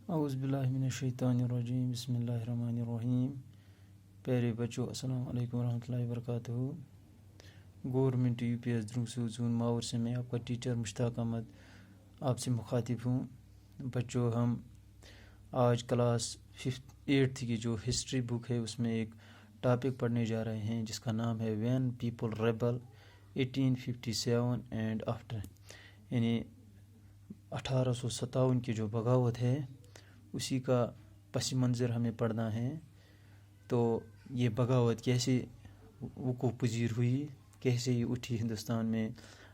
اعوذ باللہ من الشیطان الرجیم، بسم اللہ الرحمن الرحیم۔ پیارے بچوں، السلام علیکم ورحمۃ اللہ وبرکاتہ۔ Government U P S درنگ سوزون Mawar سے میں آپ کا ٹیچر مشتاق احمد آپ سے مخاطب ہوں۔ بچوں، ہم آج کلاس 8 کی جو ہسٹری بک ہے اس میں ایک ٹاپک پڑھنے جا رہے ہیں جس کا نام ہے when people rebel 1857 and after, یعنی 1857 کی جو بغاوت ہے اسی کا پس منظر ہمیں پڑھنا ہے۔ تو یہ بغاوت کیسے وقوع پذیر ہوئی، کیسے یہ اٹھی ہندوستان میں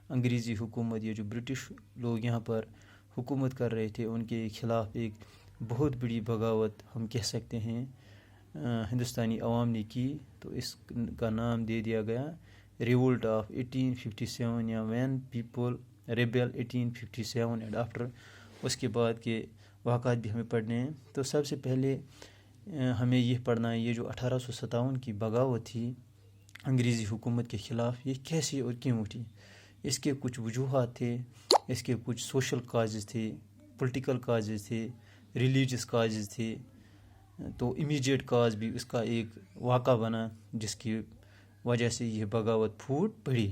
انگریزی حکومت، یہ جو برٹش لوگ یہاں پر حکومت کر رہے تھے ان کے خلاف ایک بہت بڑی بغاوت ہم کہہ سکتے ہیں ہندوستانی عوام نے کی۔ تو اس کا نام دے دیا گیا ریولٹ آف 1857 یا when people rebel 1857 and after. اس کے بعد کے واقعات بھی ہمیں پڑھنے ہیں۔ تو سب سے پہلے ہمیں یہ پڑھنا ہے یہ جو 1857 کی بغاوت تھی انگریزی حکومت کے خلاف، یہ کیسے اور کیوں اٹھی۔ اس کے کچھ وجوہات تھے، اس کے کچھ سوشل کازز تھے، پولیٹیکل کازز تھے، ریلیجس کازز تھے۔ تو امیجیٹ کاز بھی اس کا ایک واقعہ بنا جس کی وجہ سے یہ بغاوت پھوٹ پڑی۔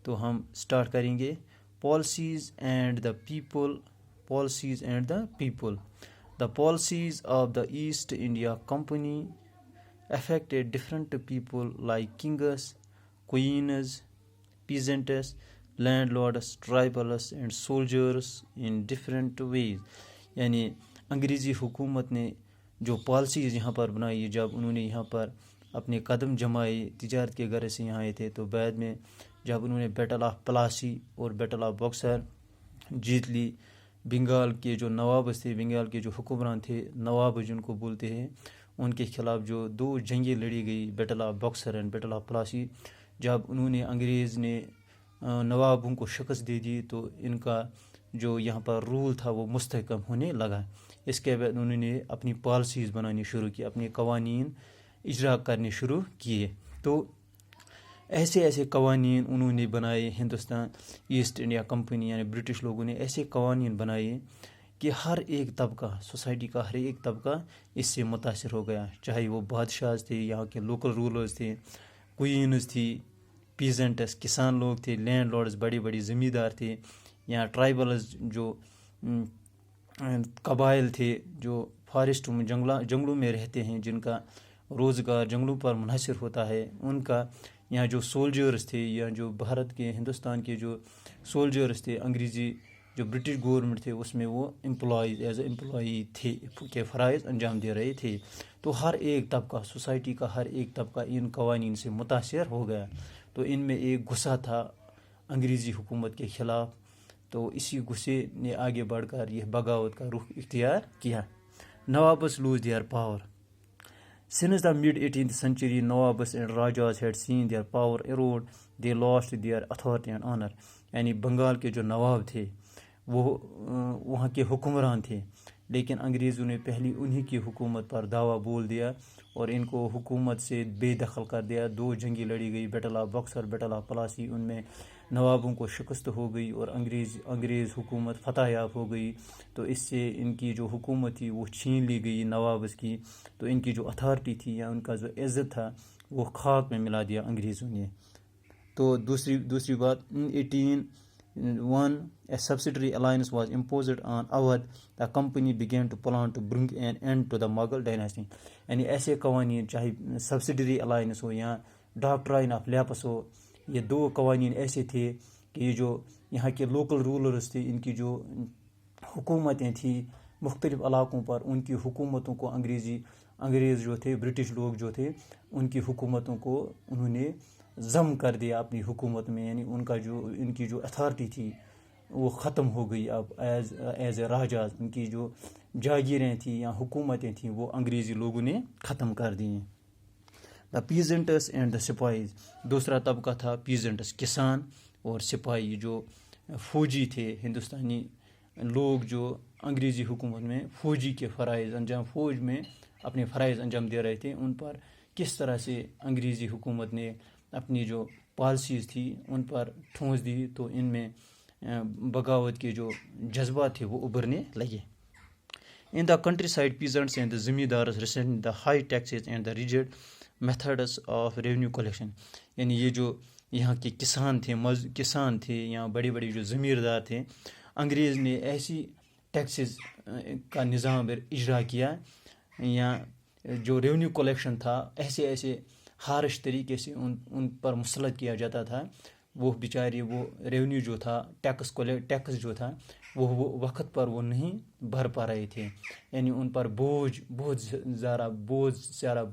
تو ہم سٹارٹ کریں گے policies and the people. Policies and the people. The policies of the East India Company affected different people like kings, queens, peasants, landlords, tribals and soldiers in different ways. یعنی انگریزی حکومت نے جو پالیسیز یہاں پر بنائی، جب انہوں نے یہاں پر اپنے قدم جمائے تجارت کے غرض سے یہاں آئے تھے، تو بعد میں جب انہوں نے بیٹل آف پلاسی اور بیٹل آف بکسر جیت لی، بنگال کے جو نوابس تھے، بنگال کے جو حکمران تھے، نواب جن کو بولتے ہیں، ان کے خلاف جو 2 جنگیں لڑی گئی، battle of Buxar and battle of Plassey, جب انہوں نے انگریز نے نوابوں کو شکست دے دی تو ان کا جو یہاں پر رول تھا وہ مستحکم ہونے لگا۔ اس کے بعد انہوں نے اپنی پالیسیز بنانی شروع کی، اپنے قوانین اجرا کرنے شروع کیے۔ تو ایسے قوانین انہوں نے بنائے، ہندوستان ایسٹ انڈیا کمپنی یعنی برٹش لوگوں نے ایسے قوانین بنائے کہ ہر ایک طبقہ، سوسائٹی کا ہر ایک طبقہ اس سے متاثر ہو گیا، چاہے وہ بادشاہ تھے، یہاں کے لوکل رولرز تھے، کوئینز تھی، پیزنٹس کسان لوگ تھے، لینڈ لارڈز بڑے بڑے زمیندار تھے، یا ٹرائبلز جو قبائل تھے جو فارسٹ میں جنگلوں میں رہتے ہیں، جن کا روزگار جنگلوں پر منحصر ہوتا ہے، ان کا، یہاں جو سولجرز تھے، یا جو بھارت کے ہندوستان کے جو سولجرز تھے، انگریزی جو برٹش گورنمنٹ تھے اس میں وہ امپلائیز ایز اے امپلائی تھے کے فرائض انجام دے رہے تھے۔ تو ہر ایک طبقہ، سوسائٹی کا ہر ایک طبقہ ان قوانین سے متاثر ہو گیا۔ تو ان میں ایک غصہ تھا انگریزی حکومت کے خلاف، تو اسی غصے نے آگے بڑھ کر یہ بغاوت کا رخ اختیار کیا۔ Nawabs lose their power. Since the mid-18th century, Nawabs and Rajas had seen their power erode. They lost their authority and honor. یعنی بنگال کے جو نواب تھے وہ وہاں کے حکمران تھے، لیکن انگریزوں نے پہلی انہی کی حکومت پر دعویٰ بول دیا اور ان کو حکومت سے بے دخل کر دیا۔ 2 جنگیں لڑی گئی، battle of Buxar, battle of Plassey, ان میں نوابوں کو شکست ہو گئی اور انگریز حکومت فتح یاب ہو گئی۔ تو اس سے ان کی جو حکومت تھی وہ چھین لی گئی نوابس کی، تو ان کی جو اتھارٹی تھی یا ان کا جو عزت تھا وہ خاک میں ملا دیا انگریزوں نے۔ تو دوسری بات، 1801 a subsidiary alliance was imposed on Awadh. The company began to plan to bring an end to the Mughal dynasty. یعنی ایسے قوانین، چاہے سبسڈری الائنس ہو یا ڈاکٹرائن آف لیپس ہو، یہ 2 قوانین ایسے تھے کہ یہ جو یہاں کے لوکل رولرز تھے، ان کی جو حکومتیں تھیں مختلف علاقوں پر، ان کی حکومتوں کو انگریز جو تھے، برٹش لوگ جو تھے، ان کی حکومتوں کو انہوں نے ضم کر دیا اپنی حکومت میں، یعنی ان کی جو اتھارٹی تھی وہ ختم ہو گئی اب ایز اے راجاز۔ ان کی جو جاگیریں تھیں یا حکومتیں تھیں وہ انگریزی لوگوں نے ختم کر دیں۔ دا پیزنٹس اینڈ دا سپائیز۔ دوسرا طبقہ تھا پیزنٹس، کسان اور سپاہی جو فوجی تھے، ہندوستانی لوگ جو انگریزی حکومت میں فوجی کے فوج میں اپنے فرائض انجام دے رہے تھے، ان پر کس طرح سے انگریزی حکومت نے اپنی جو پالیسیز تھی ان پر ٹھونس دی، تو ان میں بغاوت کے جو جذبات تھے وہ ابھرنے لگے۔ In the countryside, peasants and the زمیندارز resented the high taxes and the rigid methods of revenue collection. یعنی یہ جو یہاں کے کسان تھے یا بڑے بڑے جو زمیندار تھے، انگریز نے ایسی ٹیکسز کا نظام اجرا کیا یا جو ریونیو کلیکشن تھا ایسے ہارش طریقے سے ان پر مسلط کیا جاتا تھا. وہ بیچارے وہ ریونیو جو تھا ٹیکس جو تھا وہ وقت پر وہ نہیں بھر پا رہے تھے. یعنی ان پر بہت زیادہ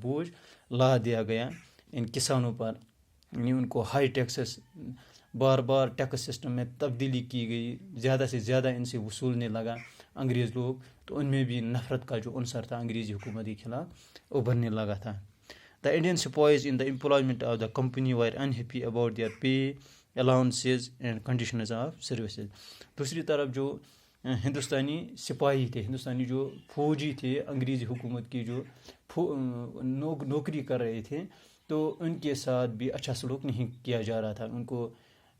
بوجھ لا دیا گیا ان کسانوں پر. یعنی ان کو ہائی ٹیکسز بار ٹیکس سسٹم میں تبدیلی کی گئی، زیادہ سے زیادہ ان سے وصولنے لگا انگریز لوگ. تو ان میں بھی نفرت کا جو عنصر تھا انگریزی حکومت کے خلاف ابھرنے لگا تھا. The Indian sepoys in the employment of the company were unhappy about their pay, allowances and conditions of services. دوسری طرف جو ہندوستانی سپاہی تھے، ہندوستانی جو فوجی تھے انگریزی حکومت کی جو نوکری کر رہے تھے، تو ان کے ساتھ بھی اچھا سلوک نہیں کیا جا رہا تھا. ان کو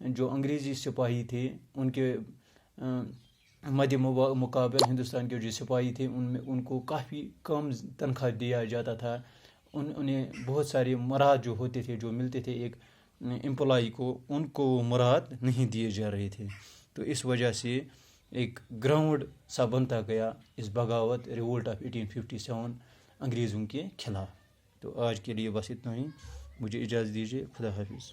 جو انگریزی سپاہی تھے ان کے مد مقابل ہندوستان کے جو سپاہی تھے ان کو کافی کم تنخواہ دیا جاتا تھا. انہیں بہت سارے مراد جو ہوتے تھے، جو ملتے تھے ایک امپلائی کو، ان کو مراد نہیں دیے جا رہے تھے. تو اس وجہ سے ایک گراؤنڈ سا بنتا گیا اس بغاوت ریولٹ آف 1857 انگریزوں کے خلاف. تو آج کے لیے بس اتنا ہی. مجھے اجازت دیجیے. خدا حافظ.